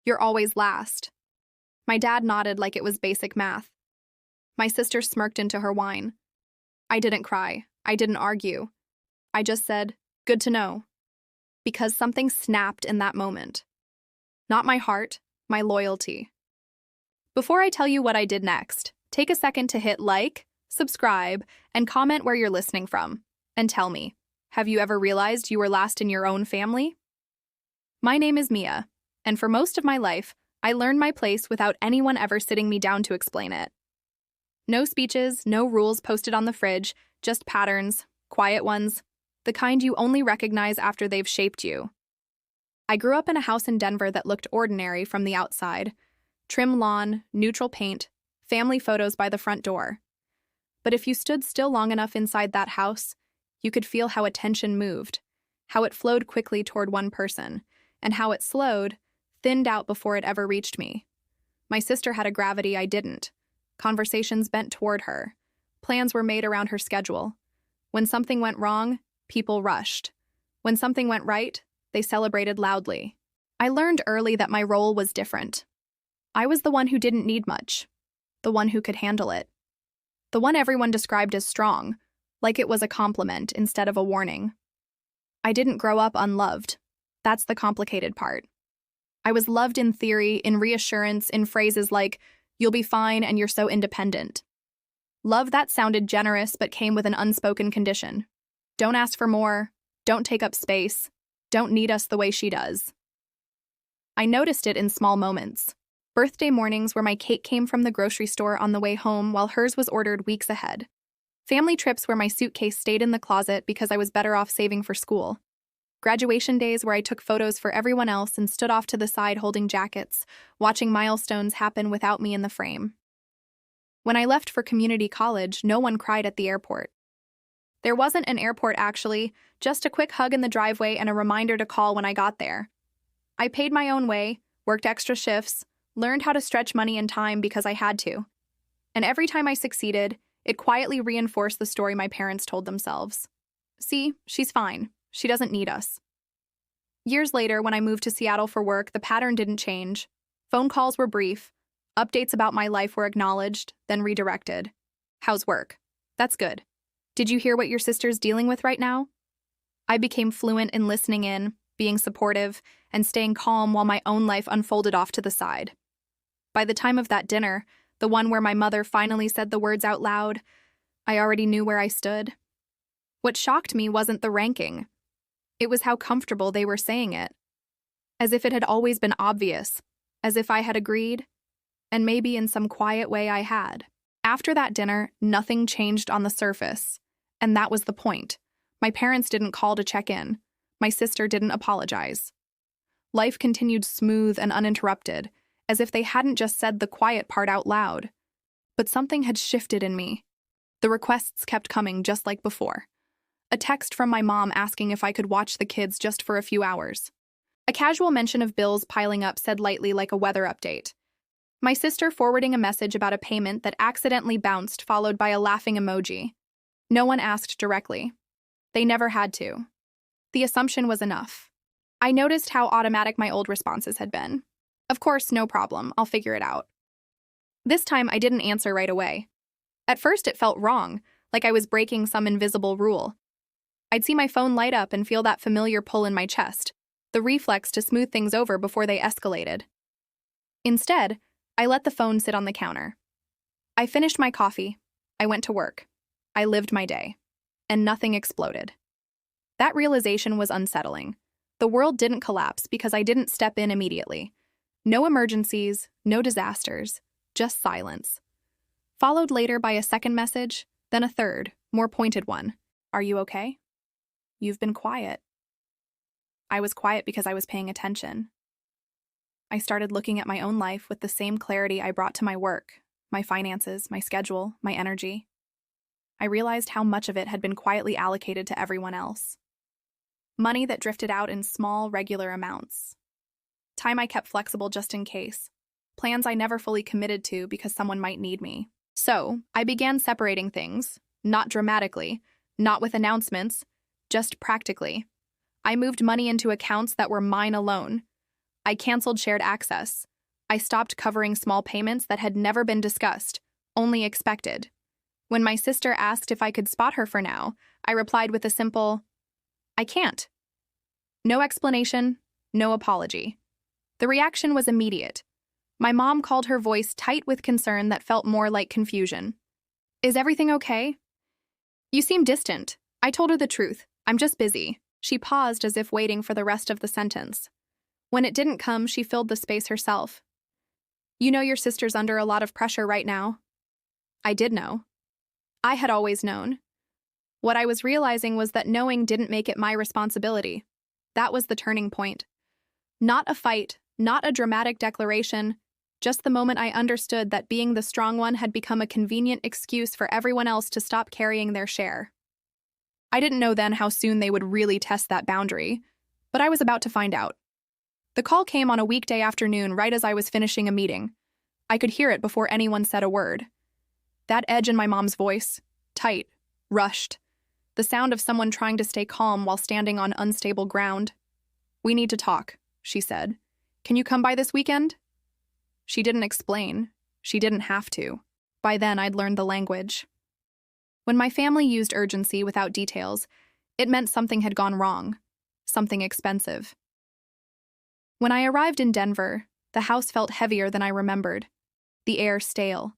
You're always last. My dad nodded like it was basic math. My sister smirked into her wine. I didn't cry. I didn't argue. I just said, good to know. Because something snapped in that moment. Not my heart, my loyalty. Before I tell you what I did next, take a second to hit like, subscribe, and comment where you're listening from. And tell me, have you ever realized you were last in your own family? My name is Mia, and for most of my life, I learned my place without anyone ever sitting me down to explain it. No speeches, no rules posted on the fridge, just patterns, quiet ones, the kind you only recognize after they've shaped you. I grew up in a house in Denver that looked ordinary from the outside. Trim lawn, neutral paint, family photos by the front door. But if you stood still long enough inside that house, you could feel how attention moved, how it flowed quickly toward one person, and how it slowed, thinned out before it ever reached me. My sister had a gravity I didn't. Conversations bent toward her. Plans were made around her schedule. When something went wrong, people rushed. When something went right, they celebrated loudly. I learned early that my role was different. I was the one who didn't need much, the one who could handle it, the one everyone described as strong, like it was a compliment instead of a warning. I didn't grow up unloved. That's the complicated part. I was loved in theory, in reassurance, in phrases like, you'll be fine and you're so independent. Love that sounded generous but came with an unspoken condition. Don't ask for more, don't take up space, don't need us the way she does. I noticed it in small moments. Birthday mornings where my cake came from the grocery store on the way home while hers was ordered weeks ahead. Family trips where my suitcase stayed in the closet because I was better off saving for school. Graduation days where I took photos for everyone else and stood off to the side holding jackets, watching milestones happen without me in the frame. When I left for community college, no one cried at the airport. There wasn't an airport actually, just a quick hug in the driveway and a reminder to call when I got there. I paid my own way, worked extra shifts, learned how to stretch money and time because I had to. And every time I succeeded, it quietly reinforced the story my parents told themselves. See, she's fine. She doesn't need us. Years later, when I moved to Seattle for work, the pattern didn't change. Phone calls were brief. Updates about my life were acknowledged, then redirected. How's work? That's good. Did you hear what your sister's dealing with right now? I became fluent in listening in, being supportive, and staying calm while my own life unfolded off to the side. By the time of that dinner, the one where my mother finally said the words out loud, I already knew where I stood. What shocked me wasn't the ranking. It was how comfortable they were saying it. As if it had always been obvious, as if I had agreed, and maybe in some quiet way I had. After that dinner, nothing changed on the surface, and that was the point. My parents didn't call to check in. My sister didn't apologize. Life continued smooth and uninterrupted, as if they hadn't just said the quiet part out loud. But something had shifted in me. The requests kept coming just like before. A text from my mom asking if I could watch the kids just for a few hours. A casual mention of bills piling up said lightly like a weather update. My sister forwarding a message about a payment that accidentally bounced followed by a laughing emoji. No one asked directly. They never had to. The assumption was enough. I noticed how automatic my old responses had been. Of course, no problem, I'll figure it out. This time I didn't answer right away. At first it felt wrong, like I was breaking some invisible rule. I'd see my phone light up and feel that familiar pull in my chest, the reflex to smooth things over before they escalated. Instead, I let the phone sit on the counter. I finished my coffee. I went to work. I lived my day. And nothing exploded. That realization was unsettling. The world didn't collapse because I didn't step in immediately. No emergencies, no disasters, just silence. Followed later by a second message, then a third, more pointed one. Are you okay? You've been quiet. I was quiet because I was paying attention. I started looking at my own life with the same clarity I brought to my work, my finances, my schedule, my energy. I realized how much of it had been quietly allocated to everyone else. Money that drifted out in small, regular amounts. Time I kept flexible just in case. Plans I never fully committed to because someone might need me. So, I began separating things, not dramatically, not with announcements, just practically. I moved money into accounts that were mine alone. I canceled shared access. I stopped covering small payments that had never been discussed, only expected. When my sister asked if I could spot her for now, I replied with a simple, I can't. No explanation, no apology. The reaction was immediate. My mom called, her voice tight with concern that felt more like confusion. Is everything okay? You seem distant. I told her the truth. I'm just busy. She paused as if waiting for the rest of the sentence. When it didn't come, she filled the space herself. You know your sister's under a lot of pressure right now. I did know. I had always known. What I was realizing was that knowing didn't make it my responsibility. That was the turning point. Not a fight, not a dramatic declaration, just the moment I understood that being the strong one had become a convenient excuse for everyone else to stop carrying their share. I didn't know then how soon they would really test that boundary, but I was about to find out. The call came on a weekday afternoon right as I was finishing a meeting. I could hear it before anyone said a word. That edge in my mom's voice, tight, rushed. The sound of someone trying to stay calm while standing on unstable ground. We need to talk, she said. Can you come by this weekend? She didn't explain. She didn't have to. By then, I'd learned the language. When my family used urgency without details, it meant something had gone wrong, something expensive. When I arrived in Denver, the house felt heavier than I remembered, the air stale.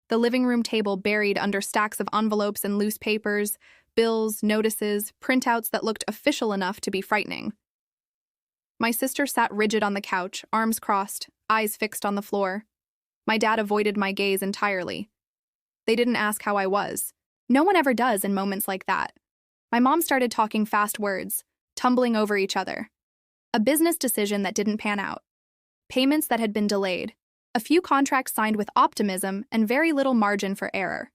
The living room table buried under stacks of envelopes and loose papers, bills, notices, printouts that looked official enough to be frightening. My sister sat rigid on the couch, arms crossed, eyes fixed on the floor. My dad avoided my gaze entirely. They didn't ask how I was. No one ever does in moments like that. My mom started talking fast words, tumbling over each other. A business decision that didn't pan out. Payments that had been delayed. A few contracts signed with optimism and very little margin for error.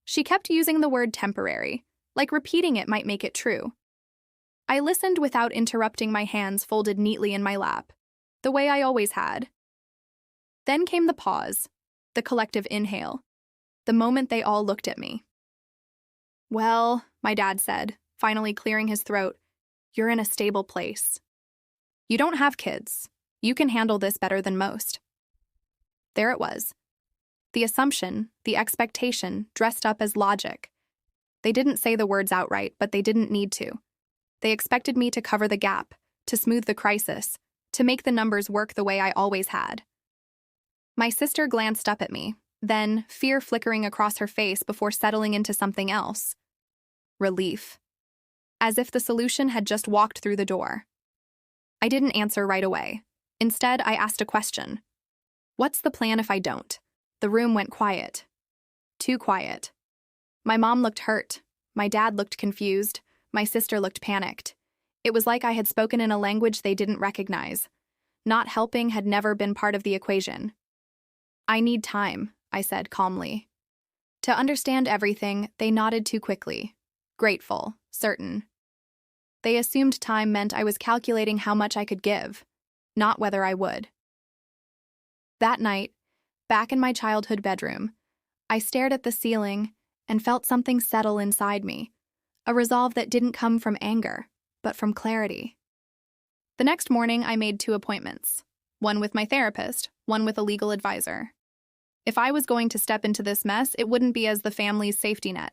She kept using the word temporary, like repeating it might make it true. I listened without interrupting, my hands folded neatly in my lap, the way I always had. Then came the pause, the collective inhale, the moment they all looked at me. Well, my dad said, finally clearing his throat, you're in a stable place. You don't have kids. You can handle this better than most. There it was. The assumption, the expectation, dressed up as logic. They didn't say the words outright, but they didn't need to. They expected me to cover the gap, to smooth the crisis, to make the numbers work the way I always had. My sister glanced up at me, then fear flickering across her face before settling into something else. Relief. As if the solution had just walked through the door. I didn't answer right away. Instead, I asked a question. What's the plan if I don't? The room went quiet. Too quiet. My mom looked hurt. My dad looked confused. My sister looked panicked. It was like I had spoken in a language they didn't recognize. Not helping had never been part of the equation. I need time, I said calmly. To understand everything, they nodded too quickly. Grateful, certain. They assumed time meant I was calculating how much I could give, not whether I would. That night, back in my childhood bedroom, I stared at the ceiling and felt something settle inside me, a resolve that didn't come from anger, but from clarity. The next morning, I made 2 appointments, one with my therapist, one with a legal advisor. If I was going to step into this mess, it wouldn't be as the family's safety net.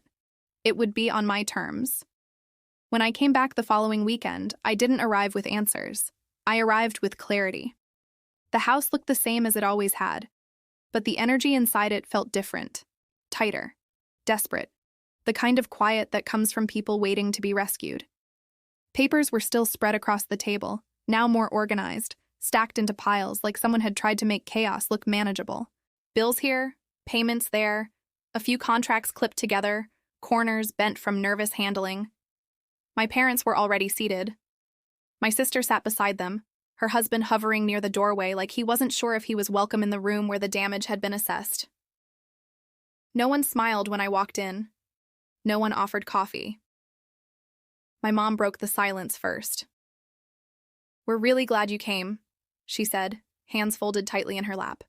It would be on my terms. When I came back the following weekend, I didn't arrive with answers. I arrived with clarity. The house looked the same as it always had, but the energy inside it felt different, tighter, desperate, the kind of quiet that comes from people waiting to be rescued. Papers were still spread across the table, now more organized, stacked into piles like someone had tried to make chaos look manageable. Bills here, payments there, a few contracts clipped together, corners bent from nervous handling. My parents were already seated. My sister sat beside them, her husband hovering near the doorway like he wasn't sure if he was welcome in the room where the damage had been assessed. No one smiled when I walked in. No one offered coffee. My mom broke the silence first. We're really glad you came, she said, hands folded tightly in her lap.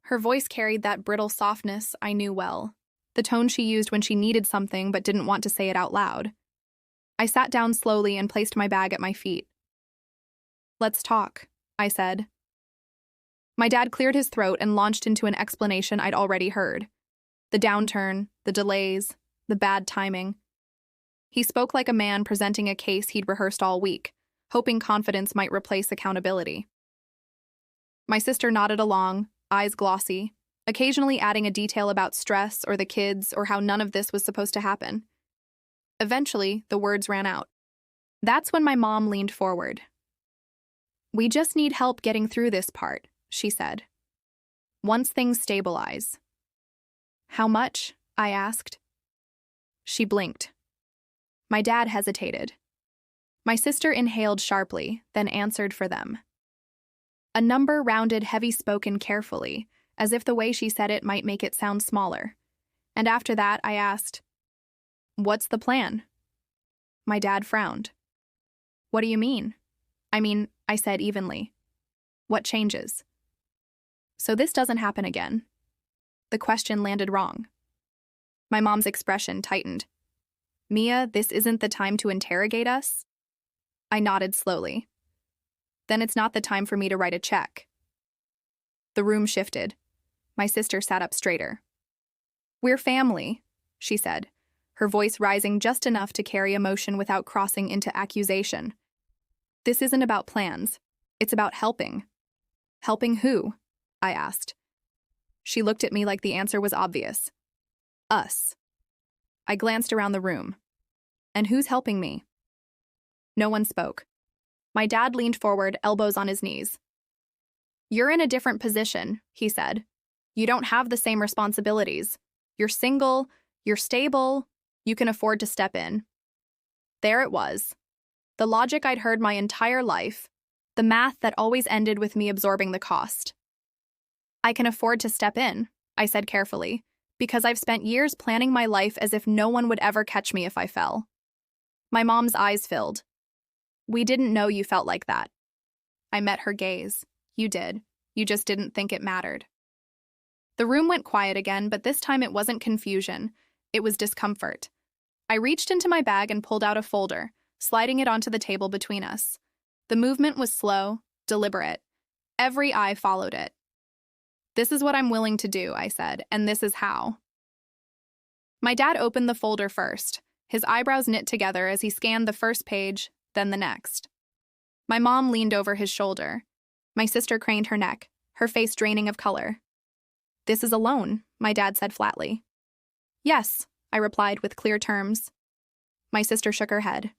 Her voice carried that brittle softness I knew well, the tone she used when she needed something but didn't want to say it out loud. I sat down slowly and placed my bag at my feet. Let's talk, I said. My dad cleared his throat and launched into an explanation I'd already heard. The downturn, the delays, the bad timing. He spoke like a man presenting a case he'd rehearsed all week, hoping confidence might replace accountability. My sister nodded along, eyes glossy, occasionally adding a detail about stress or the kids or how none of this was supposed to happen. Eventually, the words ran out. That's when my mom leaned forward. "We just need help getting through this part," she said. "Once things stabilize." "How much?" I asked. She blinked. My dad hesitated. My sister inhaled sharply, then answered for them. A number rounded heavy-spoken carefully, as if the way she said it might make it sound smaller. And after that, I asked, "What's the plan?" My dad frowned. "What do you mean?" I said evenly. "What changes?" "So this doesn't happen again." The question landed wrong. My mom's expression tightened. "Mia, this isn't the time to interrogate us?" I nodded slowly. "Then it's not the time for me to write a check." The room shifted. My sister sat up straighter. "We're family," she said, her voice rising just enough to carry emotion without crossing into accusation. "This isn't about plans. It's about helping." "Helping who?" I asked. She looked at me like the answer was obvious. "Us." I glanced around the room. "And who's helping me?" No one spoke. My dad leaned forward, elbows on his knees. "You're in a different position," he said. "You don't have the same responsibilities. You're single, you're stable, you can afford to step in." There it was. The logic I'd heard my entire life, the math that always ended with me absorbing the cost. "I can afford to step in," I said carefully, "because I've spent years planning my life as if no one would ever catch me if I fell." My mom's eyes filled. "We didn't know you felt like that." I met her gaze. "You did. You just didn't think it mattered." The room went quiet again, but this time it wasn't confusion. It was discomfort. I reached into my bag and pulled out a folder, sliding it onto the table between us. The movement was slow, deliberate. Every eye followed it. "This is what I'm willing to do," I said, "and this is how." My dad opened the folder first, his eyebrows knit together as he scanned the first page, then the next. My mom leaned over his shoulder. My sister craned her neck, her face draining of color. "This is a loan," my dad said flatly. "Yes," I replied with clear terms. My sister shook her head.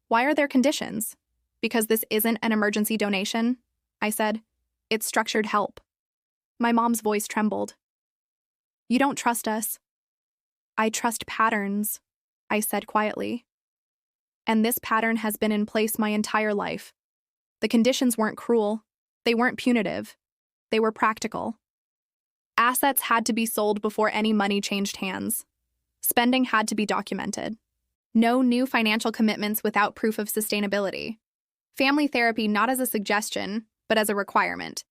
"Why are there conditions?" "Because this isn't an emergency donation," I said. "It's structured help." My mom's voice trembled. "You don't trust us." "I trust patterns," I said quietly. "And this pattern has been in place my entire life. The conditions weren't cruel. They weren't punitive. They were practical. Assets had to be sold before any money changed hands. Spending had to be documented. No new financial commitments without proof of sustainability. Family therapy not as a suggestion, but as a requirement.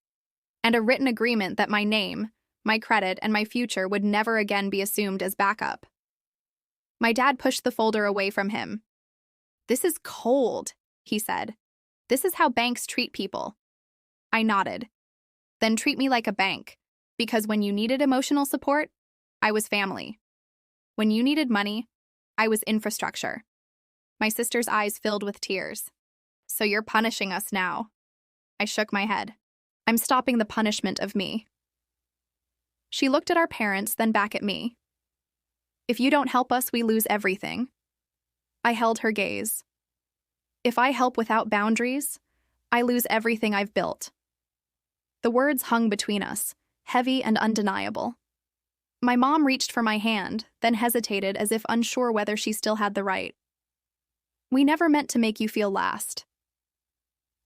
And a written agreement that my name, my credit, and my future would never again be assumed as backup." My dad pushed the folder away from him. "This is cold," he said. "This is how banks treat people." I nodded. "Then treat me like a bank, because when you needed emotional support, I was family. When you needed money, I was infrastructure." My sister's eyes filled with tears. "So you're punishing us now." I shook my head. "I'm stopping the punishment of me." She looked at our parents, then back at me. "If you don't help us, we lose everything." I held her gaze. "If I help without boundaries, I lose everything I've built." The words hung between us, heavy and undeniable. My mom reached for my hand, then hesitated as if unsure whether she still had the right. "We never meant to make you feel last."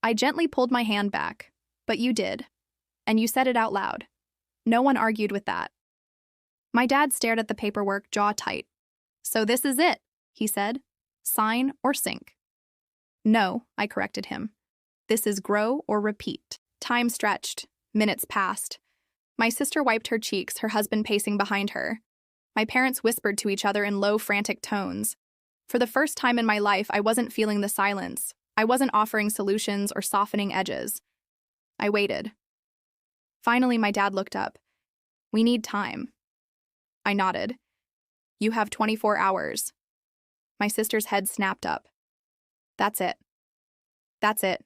I gently pulled my hand back. "But you did. And you said it out loud." No one argued with that. My dad stared at the paperwork, jaw tight. "So this is it," he said. "Sign or sink." "No," I corrected him. "This is grow or repeat." Time stretched. Minutes passed. My sister wiped her cheeks, her husband pacing behind her. My parents whispered to each other in low, frantic tones. For the first time in my life, I wasn't feeling the silence. I wasn't offering solutions or softening edges. I waited. Finally, my dad looked up. We need time. I nodded. You have 24 hours. My sister's head snapped up. That's it. That's it,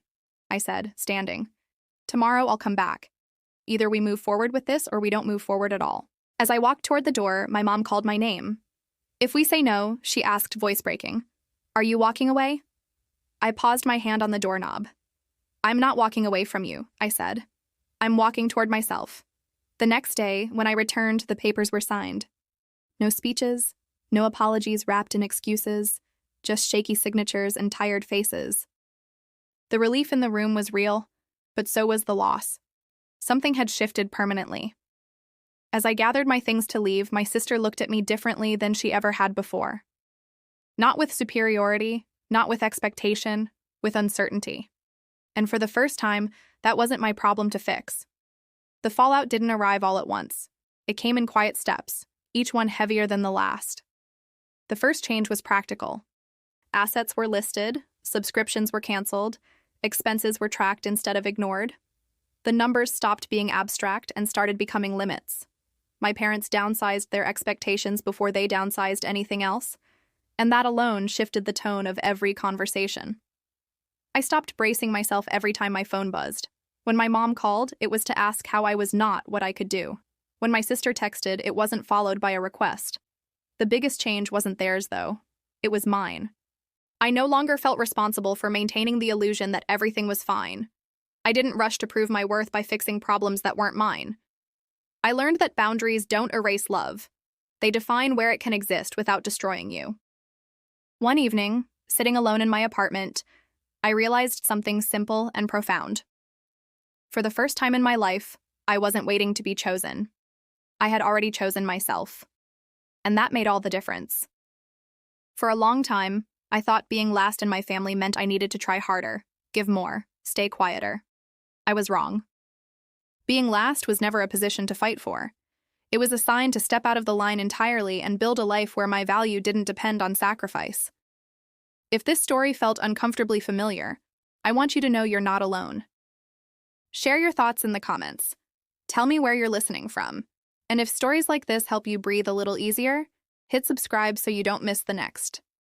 I said, standing. Tomorrow I'll come back. Either we move forward with this or we don't move forward at all. As I walked toward the door, my mom called my name. If we say no, she asked, voice breaking, are you walking away? I paused my hand on the doorknob. I'm not walking away from you, I said. I'm walking toward myself. The next day, when I returned, the papers were signed. No speeches, no apologies wrapped in excuses, just shaky signatures and tired faces. The relief in the room was real, but so was the loss. Something had shifted permanently. As I gathered my things to leave, my sister looked at me differently than she ever had before. Not with superiority, not with expectation, with uncertainty. And for the first time, that wasn't my problem to fix. The fallout didn't arrive all at once. It came in quiet steps, each one heavier than the last. The first change was practical. Assets were listed, subscriptions were canceled, expenses were tracked instead of ignored. The numbers stopped being abstract and started becoming limits. My parents downsized their expectations before they downsized anything else, and that alone shifted the tone of every conversation. I stopped bracing myself every time my phone buzzed. When my mom called, it was to ask how I was not what I could do. When my sister texted, it wasn't followed by a request. The biggest change wasn't theirs, though. It was mine. I no longer felt responsible for maintaining the illusion that everything was fine. I didn't rush to prove my worth by fixing problems that weren't mine. I learned that boundaries don't erase love. They define where it can exist without destroying you. One evening, sitting alone in my apartment, I realized something simple and profound. For the first time in my life, I wasn't waiting to be chosen. I had already chosen myself. And that made all the difference. For a long time, I thought being last in my family meant I needed to try harder, give more, stay quieter. I was wrong. Being last was never a position to fight for. It was a sign to step out of the line entirely and build a life where my value didn't depend on sacrifice. If this story felt uncomfortably familiar, I want you to know you're not alone. Share your thoughts in the comments. Tell me where you're listening from. And if stories like this help you breathe a little easier, hit subscribe so you don't miss the next.